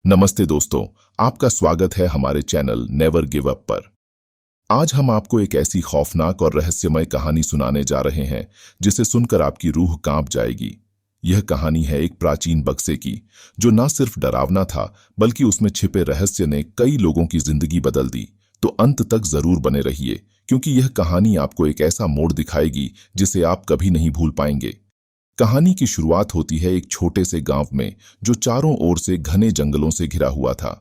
नमस्ते दोस्तों, आपका स्वागत है हमारे चैनल नेवर गिव अप पर। आज हम आपको एक ऐसी खौफनाक और रहस्यमय कहानी सुनाने जा रहे हैं जिसे सुनकर आपकी रूह कांप जाएगी। यह कहानी है एक प्राचीन बक्से की, जो न सिर्फ डरावना था बल्कि उसमें छिपे रहस्य ने कई लोगों की जिंदगी बदल दी। तो अंत तक जरूर बने रहिए, क्योंकि यह कहानी आपको एक ऐसा मोड़ दिखाएगी जिसे आप कभी नहीं भूल पाएंगे। कहानी की शुरुआत होती है एक छोटे से गांव में, जो चारों ओर से घने जंगलों से घिरा हुआ था।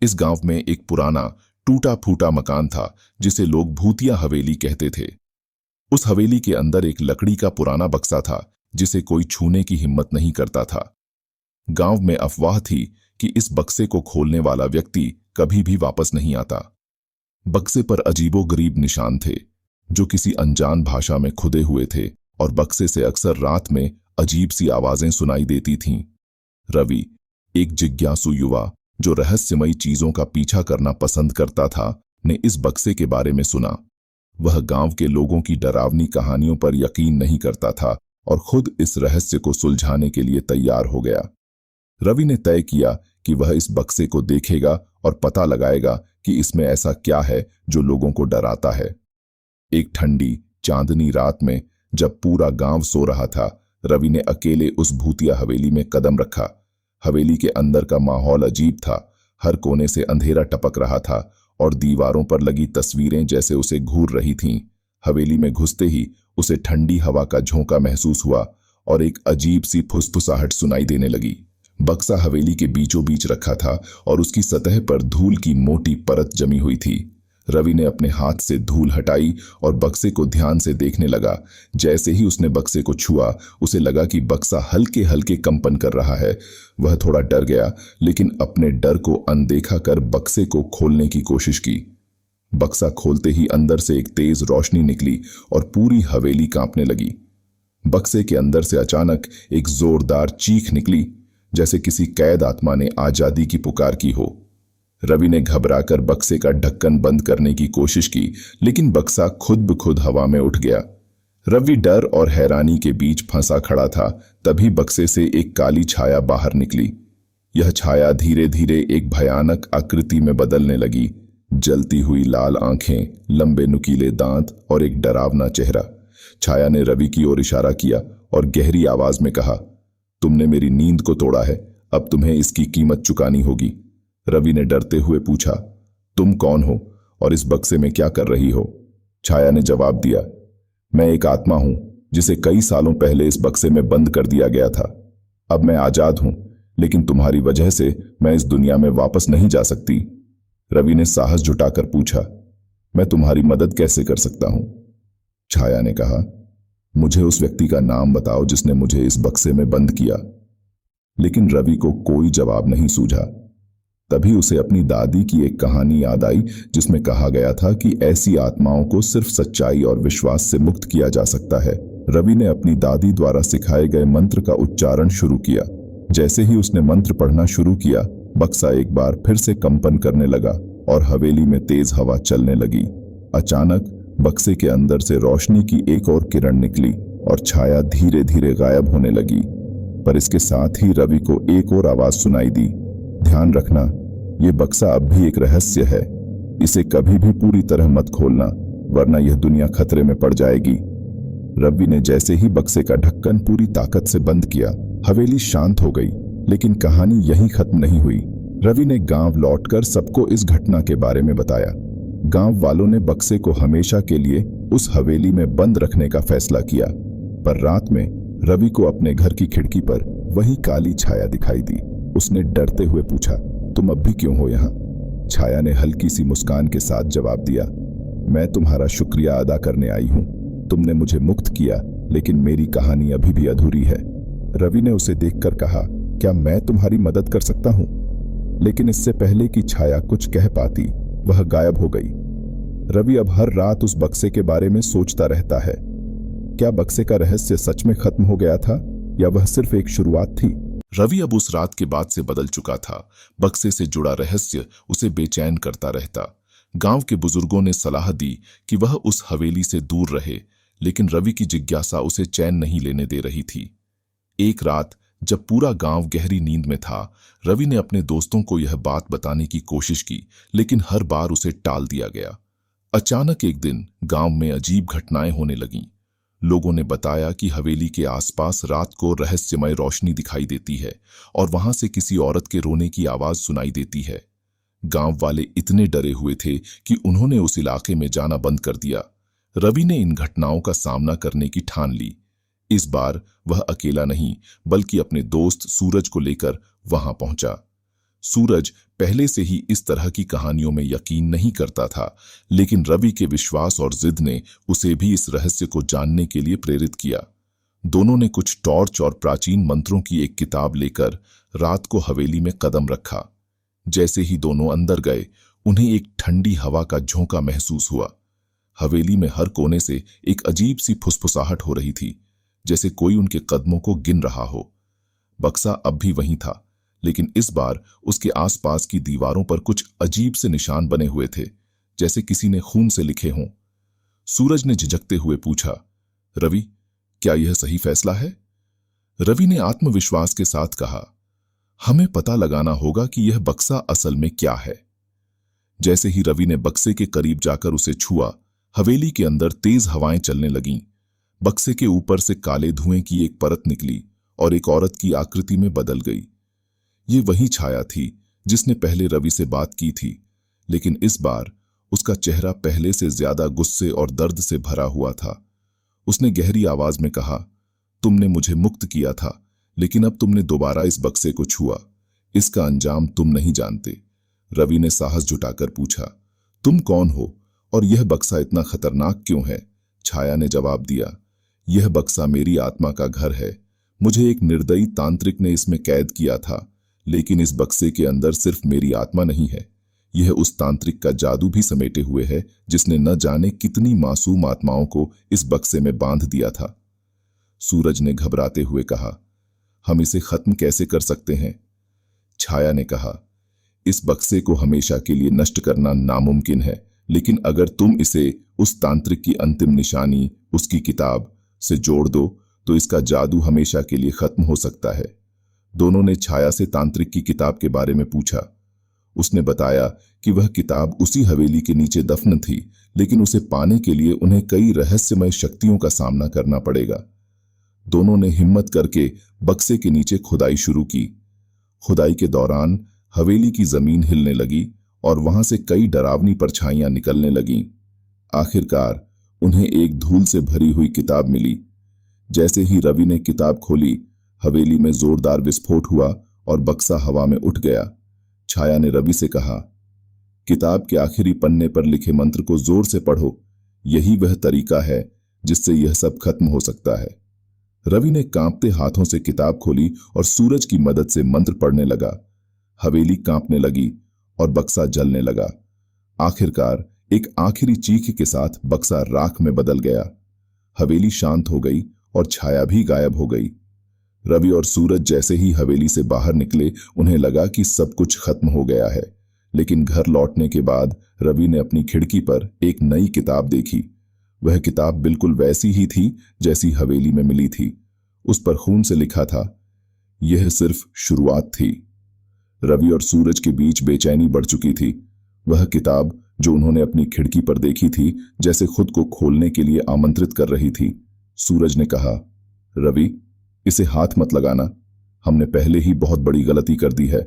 इस गांव में एक पुराना टूटा फूटा मकान था जिसे लोग भूतिया हवेली कहते थे। उस हवेली के अंदर एक लकड़ी का पुराना बक्सा था जिसे कोई छूने की हिम्मत नहीं करता था। गांव में अफवाह थी कि इस बक्से को खोलने वाला व्यक्ति कभी भी वापस नहीं आता। बक्से पर अजीबोगरीब निशान थे जो किसी अनजान भाषा में खुदे हुए थे, और बक्से से अक्सर रात में अजीब सी आवाजें सुनाई देती थीं। रवि, एक जिज्ञासु युवा जो रहस्यमयी चीजों का पीछा करना पसंद करता था, ने इस बक्से के बारे में सुना। वह गांव के लोगों की डरावनी कहानियों पर यकीन नहीं करता था और खुद इस रहस्य को सुलझाने के लिए तैयार हो गया। रवि ने तय किया कि वह इस बक्से को देखेगा और पता लगाएगा कि इसमें ऐसा क्या है जो लोगों को डराता है। एक ठंडी चांदनी रात में, जब पूरा गांव सो रहा था, रवि ने अकेले उस भूतिया हवेली में कदम रखा। हवेली के अंदर का माहौल अजीब था। हर कोने से अंधेरा टपक रहा था और दीवारों पर लगी तस्वीरें जैसे उसे घूर रही थीं। हवेली में घुसते ही उसे ठंडी हवा का झोंका महसूस हुआ और एक अजीब सी फुसफुसाहट सुनाई देने लगी। बक्सा हवेली के बीचों बीच रखा था और उसकी सतह पर धूल की मोटी परत जमी हुई थी। रवि ने अपने हाथ से धूल हटाई और बक्से को ध्यान से देखने लगा। जैसे ही उसने बक्से को छुआ, उसे लगा कि बक्सा हल्के हल्के कंपन कर रहा है। वह थोड़ा डर गया, लेकिन अपने डर को अनदेखा कर बक्से को खोलने की कोशिश की। बक्सा खोलते ही अंदर से एक तेज रोशनी निकली और पूरी हवेली कांपने लगी। बक्से के अंदर से अचानक एक जोरदार चीख निकली, जैसे किसी कैद आत्मा ने आजादी की पुकार की हो। रवि ने घबराकर बक्से का ढक्कन बंद करने की कोशिश की, लेकिन बक्सा खुद ब खुद हवा में उठ गया। रवि डर और हैरानी के बीच फंसा खड़ा था। तभी बक्से से एक काली छाया बाहर निकली। यह छाया धीरे धीरे एक भयानक आकृति में बदलने लगी। जलती हुई लाल आंखें, लंबे नुकीले दांत और एक डरावना चेहरा। छाया ने रवि की ओर इशारा किया और गहरी आवाज में कहा, तुमने मेरी नींद को तोड़ा है, अब तुम्हें इसकी कीमत चुकानी होगी। रवि ने डरते हुए पूछा, तुम कौन हो और इस बक्से में क्या कर रही हो? छाया ने जवाब दिया, मैं एक आत्मा हूं जिसे कई सालों पहले इस बक्से में बंद कर दिया गया था। अब मैं आजाद हूं, लेकिन तुम्हारी वजह से मैं इस दुनिया में वापस नहीं जा सकती। रवि ने साहस जुटाकर पूछा, मैं तुम्हारी मदद कैसे कर सकता हूं? छाया ने कहा, मुझे उस व्यक्ति का नाम बताओ जिसने मुझे इस बक्से में बंद किया। लेकिन रवि को कोई जवाब नहीं सूझा। तभी उसे अपनी दादी की एक कहानी याद आई, जिसमें कहा गया था कि ऐसी आत्माओं को सिर्फ सच्चाई और विश्वास से मुक्त किया जा सकता है। रवि ने अपनी दादी द्वारा सिखाए गए मंत्र का उच्चारण शुरू किया। जैसे ही उसने मंत्र पढ़ना शुरू किया, बक्सा एक बार फिर से कंपन करने लगा और हवेली में तेज हवा चलने लगी। अचानक बक्से के अंदर से रोशनी की एक और किरण निकली और छाया धीरे धीरे गायब होने लगी। पर इसके साथ ही रवि को एक और आवाज सुनाई दी, ध्यान रखना, यह बक्सा अब भी एक रहस्य है। इसे कभी भी पूरी तरह मत खोलना, वरना यह दुनिया खतरे में पड़ जाएगी। रवि ने जैसे ही बक्से का ढक्कन पूरी ताकत से बंद किया, हवेली शांत हो गई। लेकिन कहानी यहीं खत्म नहीं हुई। रवि ने गांव लौटकर सबको इस घटना के बारे में बताया। गांव वालों ने बक्से को हमेशा के लिए उस हवेली में बंद रखने का फैसला किया। पर रात में रवि को अपने घर की खिड़की पर वही काली छाया दिखाई दी। उसने डरते हुए पूछा, तुम अब भी क्यों हो यहाँ? छाया ने हल्की सी मुस्कान के साथ जवाब दिया, मैं तुम्हारा शुक्रिया अदा करने आई हूँ। तुमने मुझे मुक्त किया, लेकिन मेरी कहानी अभी भी अधूरी है। रवि ने उसे देखकर कहा, क्या मैं तुम्हारी मदद कर सकता हूँ? लेकिन इससे पहले कि छाया कुछ कह पाती, वह गायब हो गई। रवि अब हर रात उस बक्से के बारे में सोचता रहता है। क्या बक्से का रहस्य सच में खत्म हो गया था, या वह सिर्फ एक शुरुआत थी? रवि अब उस रात के बाद से बदल चुका था। बक्से से जुड़ा रहस्य उसे बेचैन करता रहता। गांव के बुजुर्गों ने सलाह दी कि वह उस हवेली से दूर रहे, लेकिन रवि की जिज्ञासा उसे चैन नहीं लेने दे रही थी। एक रात जब पूरा गांव गहरी नींद में था, रवि ने अपने दोस्तों को यह बात बताने की कोशिश की, लेकिन हर बार उसे टाल दिया गया। अचानक एक दिन गांव में अजीब घटनाएं होने लगीं। लोगों ने बताया कि हवेली के आसपास रात को रहस्यमय रोशनी दिखाई देती है और वहां से किसी औरत के रोने की आवाज सुनाई देती है। गांव वाले इतने डरे हुए थे कि उन्होंने उस इलाके में जाना बंद कर दिया। रवि ने इन घटनाओं का सामना करने की ठान ली। इस बार वह अकेला नहीं, बल्कि अपने दोस्त सूरज को लेकर वहां पहुंचा। सूरज पहले से ही इस तरह की कहानियों में यकीन नहीं करता था, लेकिन रवि के विश्वास और जिद ने उसे भी इस रहस्य को जानने के लिए प्रेरित किया। दोनों ने कुछ टॉर्च और प्राचीन मंत्रों की एक किताब लेकर रात को हवेली में कदम रखा। जैसे ही दोनों अंदर गए, उन्हें एक ठंडी हवा का झोंका महसूस हुआ। हवेली में हर कोने से एक अजीब सी फुसफुसाहट हो रही थी, जैसे कोई उनके कदमों को गिन रहा हो। बक्सा अब भी वहीं था, लेकिन इस बार उसके आसपास की दीवारों पर कुछ अजीब से निशान बने हुए थे, जैसे किसी ने खून से लिखे हों। सूरज ने झिझकते हुए पूछा, रवि, क्या यह सही फैसला है? रवि ने आत्मविश्वास के साथ कहा, हमें पता लगाना होगा कि यह बक्सा असल में क्या है। जैसे ही रवि ने बक्से के करीब जाकर उसे छुआ, हवेली के अंदर तेज हवाएं चलने लगीं। बक्से के ऊपर से काले धुएं की एक परत निकली और एक औरत की आकृति में बदल गई। ये वही छाया थी जिसने पहले रवि से बात की थी, लेकिन इस बार उसका चेहरा पहले से ज्यादा गुस्से और दर्द से भरा हुआ था। उसने गहरी आवाज में कहा, तुमने मुझे मुक्त किया था, लेकिन अब तुमने दोबारा इस बक्से को छुआ। इसका अंजाम तुम नहीं जानते। रवि ने साहस जुटाकर पूछा, तुम कौन हो और यह बक्सा इतना खतरनाक क्यों है? छाया ने जवाब दिया, यह बक्सा मेरी आत्मा का घर है। मुझे एक निर्दयी तांत्रिक ने इसमें कैद किया था, लेकिन इस बक्से के अंदर सिर्फ मेरी आत्मा नहीं है, यह उस तांत्रिक का जादू भी समेटे हुए है, जिसने न जाने कितनी मासूम आत्माओं को इस बक्से में बांध दिया था। सूरज ने घबराते हुए कहा, हम इसे खत्म कैसे कर सकते हैं? छाया ने कहा, इस बक्से को हमेशा के लिए नष्ट करना नामुमकिन है, लेकिन अगर तुम इसे उस तांत्रिक की अंतिम निशानी, उसकी किताब से जोड़ दो, तो इसका जादू हमेशा के लिए खत्म हो सकता है। दोनों ने छाया से तांत्रिक की किताब के बारे में पूछा। उसने बताया कि वह किताब उसी हवेली के नीचे दफन थी, लेकिन उसे पाने के लिए उन्हें कई रहस्यमय शक्तियों का सामना करना पड़ेगा। दोनों ने हिम्मत करके बक्से के नीचे खुदाई शुरू की। खुदाई के दौरान हवेली की जमीन हिलने लगी और वहां से कई डरावनी परछाइयां निकलने लगीं। आखिरकार उन्हें एक धूल से भरी हुई किताब मिली। जैसे ही रवि ने किताब खोली, हवेली में जोरदार विस्फोट हुआ और बक्सा हवा में उठ गया। छाया ने रवि से कहा, किताब के आखिरी पन्ने पर लिखे मंत्र को जोर से पढ़ो, यही वह तरीका है जिससे यह सब खत्म हो सकता है। रवि ने कांपते हाथों से किताब खोली और सूरज की मदद से मंत्र पढ़ने लगा। हवेली कांपने लगी और बक्सा जलने लगा। आखिरकार एक आखिरी चीख के साथ बक्सा राख में बदल गया। हवेली शांत हो गई और छाया भी गायब हो गई। रवि और सूरज जैसे ही हवेली से बाहर निकले, उन्हें लगा कि सब कुछ खत्म हो गया है। लेकिन घर लौटने के बाद रवि ने अपनी खिड़की पर एक नई किताब देखी। वह किताब बिल्कुल वैसी ही थी जैसी हवेली में मिली थी। उस पर खून से लिखा था, यह सिर्फ शुरुआत थी। रवि और सूरज के बीच बेचैनी बढ़ चुकी थी। वह किताब जो उन्होंने अपनी खिड़की पर देखी थी, जैसे खुद को खोलने के लिए आमंत्रित कर रही थी। सूरज ने कहा, रवि, इसे हाथ मत लगाना, हमने पहले ही बहुत बड़ी गलती कर दी है।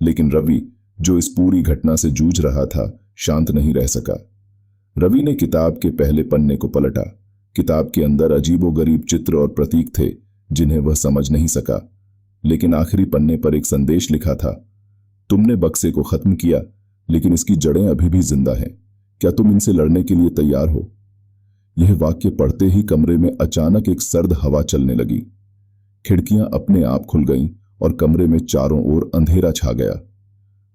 लेकिन रवि, जो इस पूरी घटना से जूझ रहा था, शांत नहीं रह सका। रवि ने किताब के पहले पन्ने को पलटा। किताब के अंदर अजीबोगरीब चित्र और प्रतीक थे जिन्हें वह समझ नहीं सका, लेकिन आखिरी पन्ने पर एक संदेश लिखा था, तुमने बक्से को खत्म किया, लेकिन इसकी जड़ें अभी भी जिंदा हैं। क्या तुम इनसे लड़ने के लिए तैयार हो? यह वाक्य पढ़ते ही कमरे में अचानक एक सर्द हवा चलने लगी। खिड़कियां अपने आप खुल गईं और कमरे में चारों ओर अंधेरा छा गया।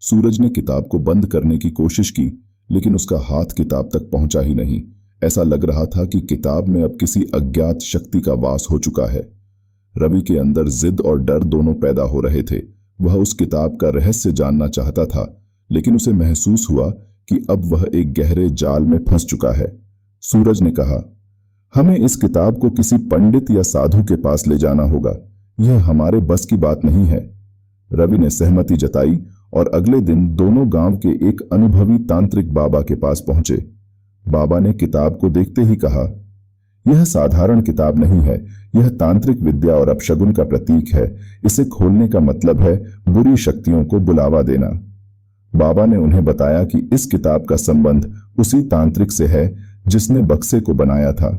सूरज ने किताब को बंद करने की कोशिश की, लेकिन उसका हाथ किताब तक पहुंचा ही नहीं। ऐसा लग रहा था कि किताब में अब किसी अज्ञात शक्ति का वास हो चुका है। रवि के अंदर जिद और डर दोनों पैदा हो रहे थे। वह उस किताब का रहस्य जानना चाहता था, लेकिन उसे महसूस हुआ कि अब वह एक गहरे जाल में फंस चुका है। सूरज ने कहा, हमें इस किताब को किसी पंडित या साधु के पास ले जाना होगा। यह हमारे बस की बात नहीं है। रवि ने सहमति जताई और अगले दिन दोनों गांव के एक अनुभवी तांत्रिक बाबा के पास पहुंचे। बाबा ने किताब को देखते ही कहा, यह साधारण किताब नहीं है, यह तांत्रिक विद्या और अपशगुन का प्रतीक है। इसे खोलने का मतलब है बुरी शक्तियों को बुलावा देना। बाबा ने उन्हें बताया कि इस किताब का संबंध उसी तांत्रिक से है जिसने बक्से को बनाया था।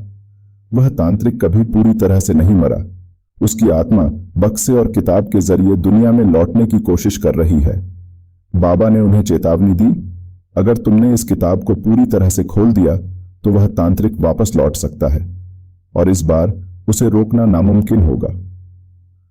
वह तांत्रिक कभी पूरी तरह से नहीं मरा। उसकी आत्मा बक्से और किताब के जरिए दुनिया में लौटने की कोशिश कर रही है। बाबा ने उन्हें चेतावनी दी, अगर तुमने इस किताब को पूरी तरह से खोल दिया तो वह तांत्रिक वापस लौट सकता है और इस बार उसे रोकना नामुमकिन होगा।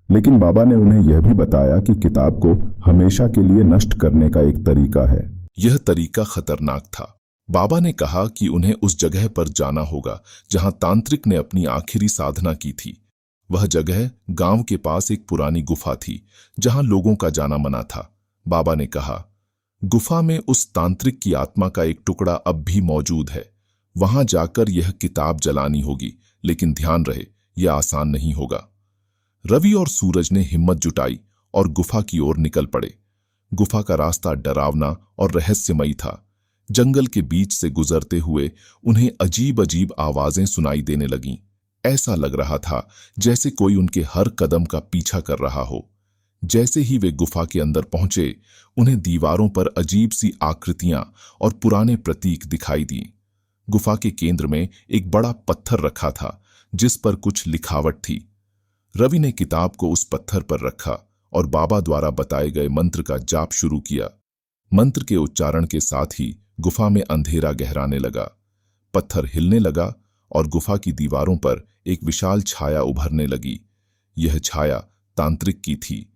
लेकिन बाबा ने उन्हें यह भी बताया कि किताब को हमेशा के लिए नष्ट करने का एक तरीका है। यह तरीका खतरनाक था। बाबा ने कहा कि उन्हें उस जगह पर जाना होगा जहां तांत्रिक ने अपनी आखिरी साधना की थी। वह जगह गांव के पास एक पुरानी गुफा थी जहां लोगों का जाना मना था। बाबा ने कहा, गुफा में उस तांत्रिक की आत्मा का एक टुकड़ा अब भी मौजूद है। वहां जाकर यह किताब जलानी होगी, लेकिन ध्यान रहे यह आसान नहीं होगा। रवि और सूरज ने हिम्मत जुटाई और गुफा की ओर निकल पड़े। गुफा का रास्ता डरावना और रहस्यमयी था। जंगल के बीच से गुजरते हुए उन्हें अजीब अजीब आवाजें सुनाई देने लगीं। ऐसा लग रहा था जैसे कोई उनके हर कदम का पीछा कर रहा हो। जैसे ही वे गुफा के अंदर पहुंचे, उन्हें दीवारों पर अजीब सी आकृतियां और पुराने प्रतीक दिखाई दिए। गुफा के केंद्र में एक बड़ा पत्थर रखा था जिस पर कुछ लिखावट थी। रवि ने किताब को उस पत्थर पर रखा और बाबा द्वारा बताए गए मंत्र का जाप शुरू किया। मंत्र के उच्चारण के साथ ही गुफा में अंधेरा गहराने लगा। पत्थर हिलने लगा और गुफा की दीवारों पर एक विशाल छाया उभरने लगी। यह छाया तांत्रिक की थी।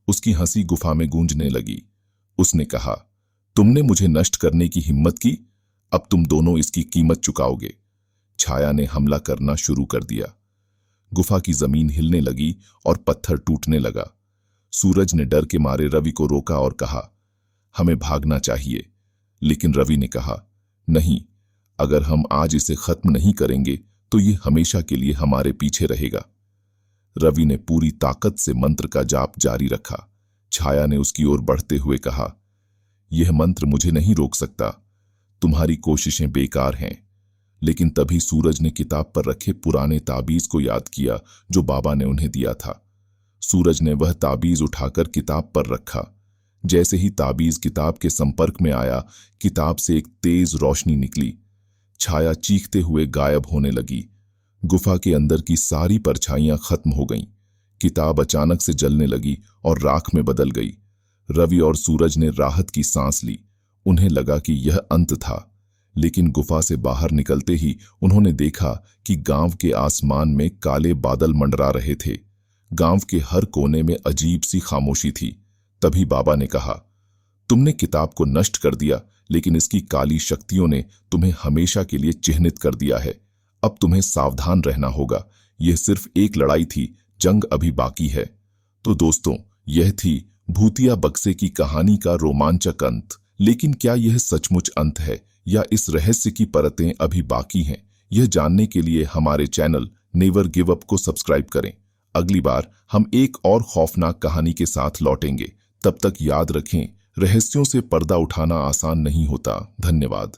उसकी हंसी गुफा में गूंजने लगी। उसने कहा, तुमने मुझे नष्ट करने की हिम्मत की, अब तुम दोनों इसकी कीमत चुकाओगे। छाया ने हमला करना शुरू कर दिया। गुफा की जमीन हिलने लगी और पत्थर टूटने लगा। सूरज ने डर के मारे रवि को रोका और कहा, हमें भागना चाहिए। लेकिन रवि ने कहा, नहीं, अगर हम आज इसे खत्म नहीं करेंगे तो ये हमेशा के लिए हमारे पीछे रहेगा। रवि ने पूरी ताकत से मंत्र का जाप जारी रखा। छाया ने उसकी ओर बढ़ते हुए कहा, यह मंत्र मुझे नहीं रोक सकता, तुम्हारी कोशिशें बेकार हैं। लेकिन तभी सूरज ने किताब पर रखे पुराने ताबीज को याद किया जो बाबा ने उन्हें दिया था। सूरज ने वह ताबीज उठाकर किताब पर रखा। जैसे ही ताबीज किताब के संपर्क में आया, किताब से एक तेज रोशनी निकली। छाया चीखते हुए गायब होने लगी। गुफा के अंदर की सारी परछाइयां खत्म हो गईं। किताब अचानक से जलने लगी और राख में बदल गई। रवि और सूरज ने राहत की सांस ली। उन्हें लगा कि यह अंत था, लेकिन गुफा से बाहर निकलते ही उन्होंने देखा कि गांव के आसमान में काले बादल मंडरा रहे थे। गांव के हर कोने में अजीब सी खामोशी थी। तभी बाबा ने कहा, तुमने किताब को नष्ट कर दिया, लेकिन इसकी काली शक्तियों ने तुम्हें हमेशा के लिए चिह्नित कर दिया है। अब तुम्हें सावधान रहना होगा। यह सिर्फ एक लड़ाई थी, जंग अभी बाकी है। तो दोस्तों, यह थी भूतिया बक्से की कहानी का रोमांचक अंत। लेकिन क्या यह सचमुच अंत है या इस रहस्य की परतें अभी बाकी हैं? यह जानने के लिए हमारे चैनल नेवर गिव अप को सब्सक्राइब करें। अगली बार हम एक और खौफनाक कहानी के साथ लौटेंगे। तब तक याद रखें, रहस्यों से पर्दा उठाना आसान नहीं होता। धन्यवाद।